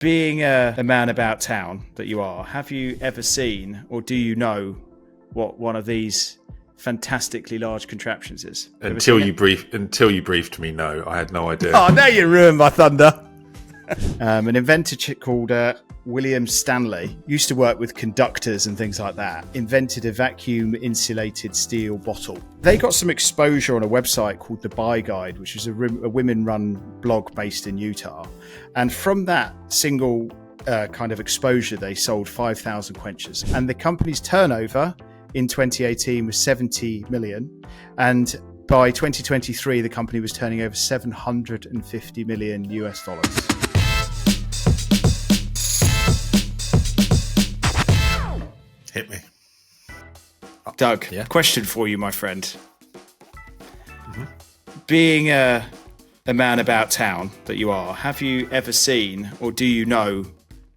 Being a man about town that you are, have you ever seen or do you know what one of these fantastically large contraptions is? Until you briefed me, no, I had no idea. Oh, now you ruined my thunder. An inventor called William Stanley used to work with conductors and things like that. Invented a vacuum insulated steel bottle. They got some exposure on a website called The Buy Guide, which was a women-run blog based in Utah. And from that single kind of exposure, they sold 5,000 quenchers. And the company's turnover in 2018 was 70 million. And by 2023, the company was turning over 750 million US dollars. Hit me. Doug, Yeah? Question for you, my friend. Mm-hmm. Being a man about town that you are, have you ever seen or do you know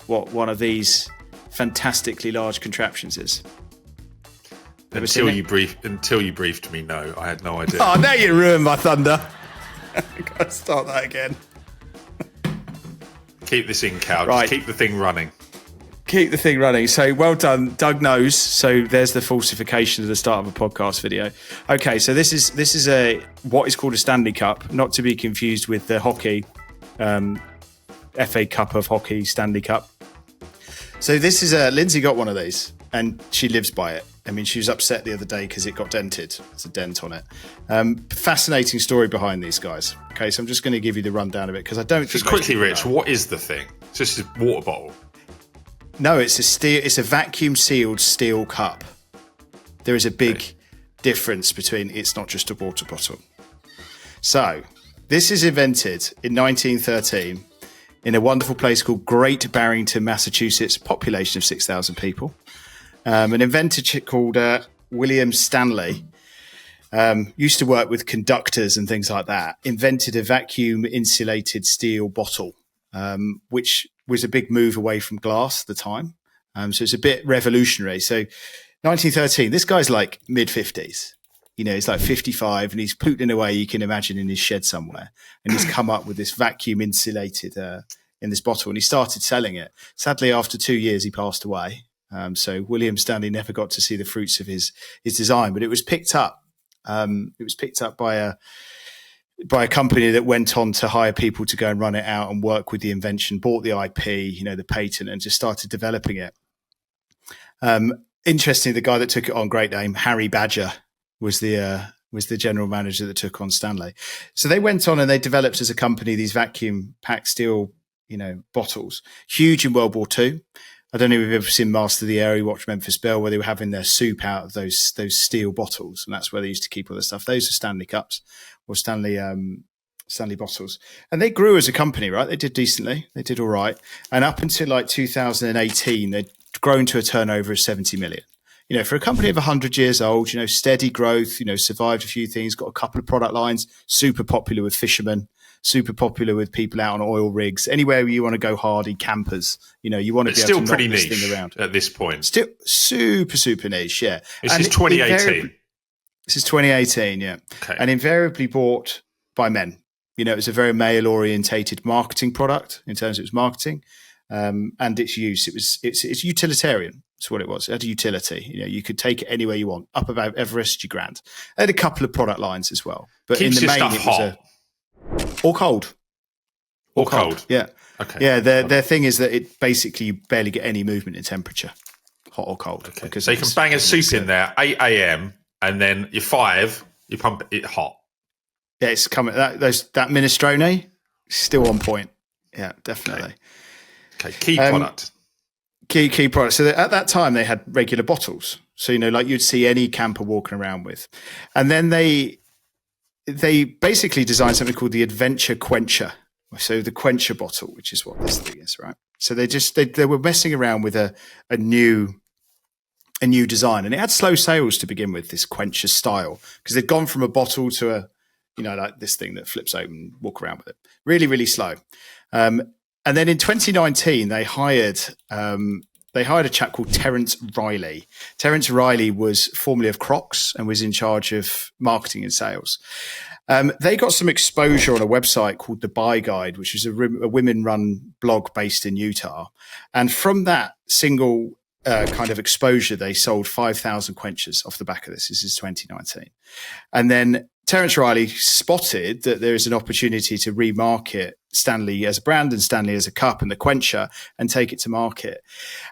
what one of these fantastically large contraptions is? Until you briefed me, no, I had no idea. Oh, now you ruined my thunder. Gotta start that again. Keep this in, Cal. Right. Just keep the thing running. Keep the thing running. So well done. Doug knows. So there's the falsification of the start of a podcast video. Okay, so this is a what is called a Stanley Cup, not to be confused with the hockey FA Cup of hockey, Stanley Cup. So this is Lindsay got one of these and she lives by it. I mean, she was upset the other day because it got dented. There's a dent on it. Fascinating story behind these guys. Okay, so I'm just going to give you the rundown of it because I don't. Just quickly, Rich, what is the thing? It's just a water bottle. No, it's a vacuum sealed steel cup. There is a big difference between it's not just a water bottle. So this is invented in 1913 in a wonderful place called Great Barrington, Massachusetts, population of 6,000 people. An inventor called William Stanley used to work with conductors and things like that. Invented a vacuum insulated steel bottle, which was a big move away from glass at the time. So it's a bit revolutionary. So 1913, this guy's like mid-50s. You know, he's like 55 and he's plooting away, you can imagine, in his shed somewhere. And he's come up with this vacuum insulated in this bottle and he started selling it. Sadly, after 2 years, he passed away. So William Stanley never got to see the fruits of his design, but it was picked up. It was picked up by a company that went on to hire people to go and run it out and work with the invention, bought the IP, the patent, and just started developing it. Interestingly, the guy that took it on, great name, Harry Badger, was the general manager that took on Stanley. So they went on and they developed as a company these vacuum packed steel, bottles, huge in World War II. I don't know if you've ever seen Master of the Air, you watch Memphis Belle, where they were having their soup out of those steel bottles, and that's where they used to keep all the stuff. Those are Stanley Cups or Stanley bottles. And they grew as a company, right? They did decently. They did all right. And up until like 2018, they'd grown to a turnover of 70 million. For a company of 100 years old, steady growth, survived a few things, got a couple of product lines, super popular with fishermen, super popular with people out on oil rigs, anywhere you want to go hardy, campers, you want to be able to knock this thing around. At this point. Still super, super niche, yeah. This is 2018. This is 2018, yeah. Okay. And invariably bought by men. It was a very male-orientated marketing product in terms of its marketing and its use. It's utilitarian. That's what it was. It had a utility. You could take it anywhere you want. Up above Everest, you grand. They had a couple of product lines as well. But Keeps in the your main, stuff it was hot. or cold. Or cold. Yeah. Okay. Yeah, their thing is that it basically you barely get any movement in temperature, hot or cold. Okay. Because so you can bang a soup in there, 8 a.m., and then you're 5, you pump it hot. Yeah, it's coming. That minestrone, still on point. Yeah, definitely. Okay. Key product. Key product. So at that time, they had regular bottles. So, like you'd see any camper walking around with. And then they basically designed something called the Adventure Quencher. So the Quencher bottle, which is what this thing is, right? So they were messing around with a new design, and it had slow sales to begin with, this Quencher style, because they'd gone from a bottle to a, like this thing that flips open, walk around with it. Really, really slow. And then in 2019, they hired a chap called Terence Riley. Terence Riley was formerly of Crocs and was in charge of marketing and sales. They got some exposure on a website called The Buy Guide, which is a women-run blog based in Utah. And from that single kind of exposure, they sold 5,000 quenchers off the back of this. This is 2019. And then Terence Riley spotted that there is an opportunity to remarket Stanley as a brand and Stanley as a cup and the quencher and take it to market.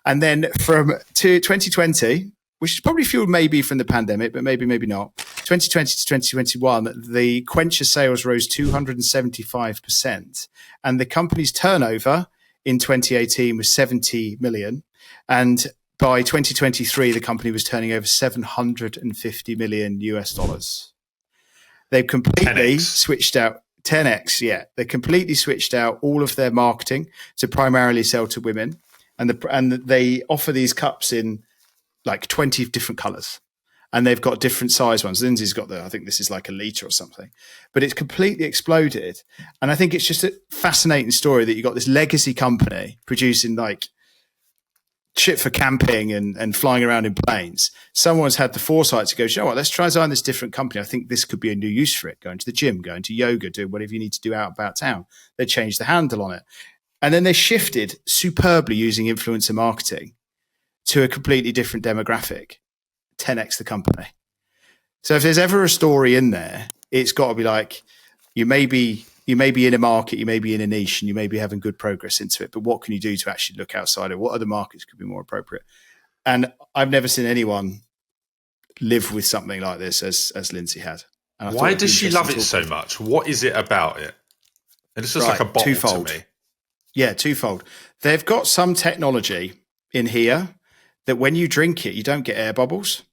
And then from 2020, which is probably fueled maybe from the pandemic, but maybe not, 2020 to 2021, the quencher sales rose 275%. And the company's turnover in 2018 was 70 million. And by 2023, the company was turning over 750 million US dollars. They've completely 10x. switched out 10x. Yeah, they completely switched out all of their marketing to primarily sell to women, and they offer these cups in like 20 different colors, and they've got different size ones. Lindsay's got I think this is like a liter or something, but it's completely exploded. And I think it's just a fascinating story that you got this legacy company producing like shit for camping and flying around in planes. Someone's had the foresight to go, you know what, let's try design this different company. I think this could be a new use for it. Going to the gym, going to yoga, doing whatever you need to do out about town. They changed the handle on it. And then they shifted superbly using influencer marketing to a completely different demographic, 10x the company. So if there's ever a story in there, it's got to be like, you may be in a market, you may be in a niche, and you may be having good progress into it, but what can you do to actually look outside of what other markets could be more appropriate? And I've never seen anyone live with something like this as Lindsay had. And why does she love it so much? What is it about it? And it's just like a bottle twofold. to me. Yeah, twofold. They've got some technology in here that when you drink it, you don't get air bubbles.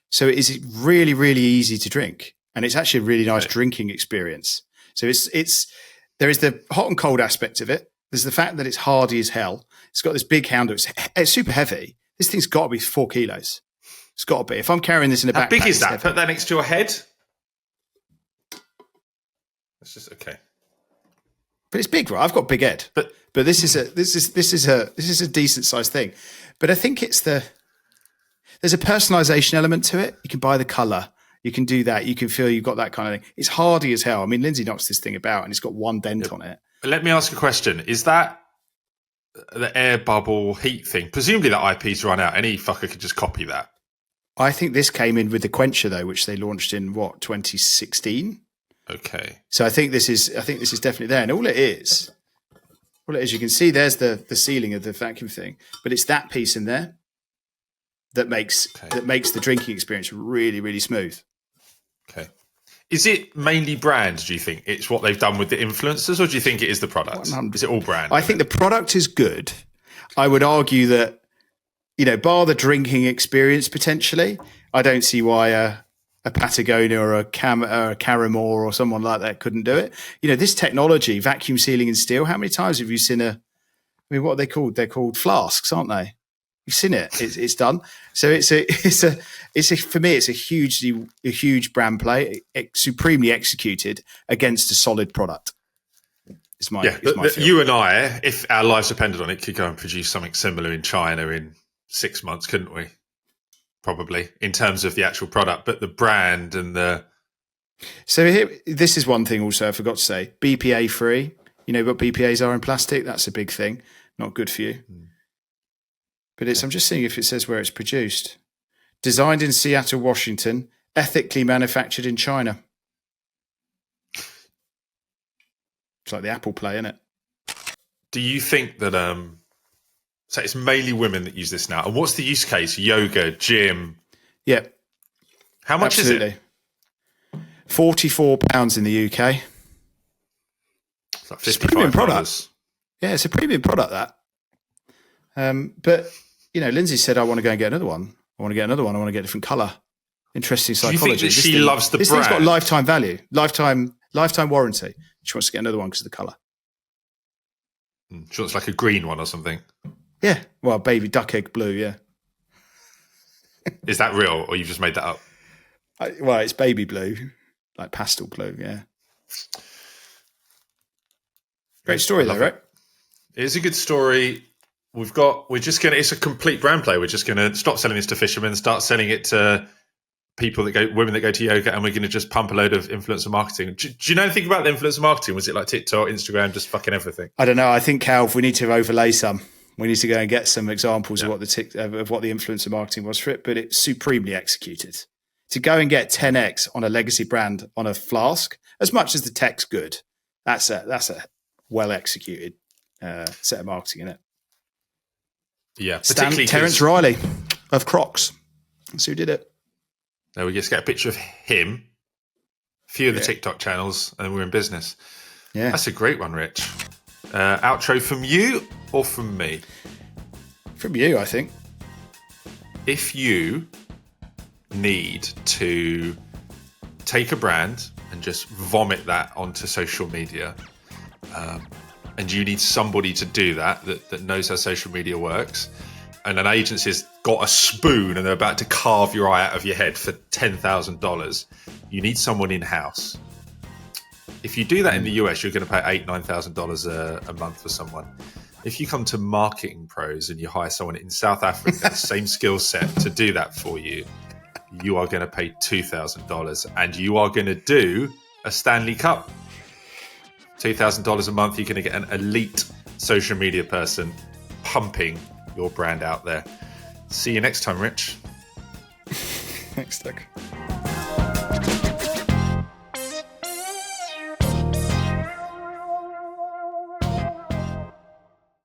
So it is really, really easy to drink. And it's actually a really nice drinking experience. So there is the hot and cold aspect of it. There's the fact that it's hardy as hell. It's got this big handle. It's super heavy. This thing's got to be 4 kilos. It's got to be. If I'm carrying this in a backpack. How big is that? Put that next to your head. That's just okay. But it's big, right? I've got a big head. But this is a decent sized thing. But I think there's a personalization element to it. You can buy the color. You can do that. You can feel you've got that kind of thing. It's hardy as hell. I mean, Lindsay knocks this thing about and it's got one dent on it. Let me ask a question. Is that the air bubble heat thing? Presumably that IP's run out. Any fucker could just copy that. I think this came in with the quencher though, which they launched in 2016. Okay. So I think this is definitely there. And all it is, you can see there's the ceiling of the vacuum thing, but it's that piece in there that makes the drinking experience really, really smooth. Okay. Is it mainly brand, do you think? It's what they've done with the influencers, or do you think it is the product? 100%. Is it all brand? I think the product is good. I would argue that, bar the drinking experience potentially, I don't see why a Patagonia or a Caramore or someone like that couldn't do it. This technology, vacuum sealing in steel, how many times have you seen what are they called? They're called flasks, aren't they? You've seen it. It's done. So for me, it's a huge brand play, supremely executed against a solid product. It's my feel. You and I, if our lives depended on it, could go and produce something similar in China in 6 months, couldn't we? Probably in terms of the actual product, but the brand and the. So this is one thing also I forgot to say. BPA free. You know what BPAs are in plastic? That's a big thing. Not good for you. But I'm just seeing if it says where it's produced. Designed in Seattle, Washington, ethically manufactured in China. It's like the Apple Play, isn't it? Do you think that so it's mainly women that use this now? And what's the use case? Yoga, gym? Yeah. How much is it? £44 in the UK. It's like it's a premium product. Yeah, it's a premium product, that. But, Lindsay said, I want to go and get another one. I want to get a different colour. Interesting psychology. Do you think that she loves the brand? This thing's got lifetime value, lifetime warranty. She wants to get another one because of the colour. She wants like a green one or something. Yeah. Well, baby duck egg blue, yeah. Is that real or you just made that up? It's baby blue, like pastel blue, yeah. Great story though, right? It is a good story. It's a complete brand play. We're just going to stop selling this to fishermen, start selling it to women that go to yoga, and we're going to just pump a load of influencer marketing. Do you know anything about the influencer marketing? Was it like TikTok, Instagram, just fucking everything? I don't know. I think, Calv, we need to overlay some. We need to go and get some examples of what the influencer marketing was for it, but it's supremely executed. To go and get 10x on a legacy brand on a flask, as much as the tech's good, that's a well executed set of marketing in it. Yeah, Terence Riley of Crocs. That's who did it. There we just get a picture of him, a few of the TikTok channels, and we're in business. Yeah, that's a great one, Rich. Outro from you or from me? From you, I think. If you need to take a brand and just vomit that onto social media, and you need somebody to do that knows how social media works, and an agency's got a spoon and they're about to carve your eye out of your head for $10,000, you need someone in-house. If you do that in the US, you're going to pay $8,000-9,000 a month for someone. If you come to Marketing Pros and you hire someone in South Africa, same skill set to do that for you, you are going to pay $2,000, and you are going to do a Stanley Cup. $2,000 a month, you're going to get an elite social media person pumping your brand out there. See you next time, Rich. Thanks, Doug.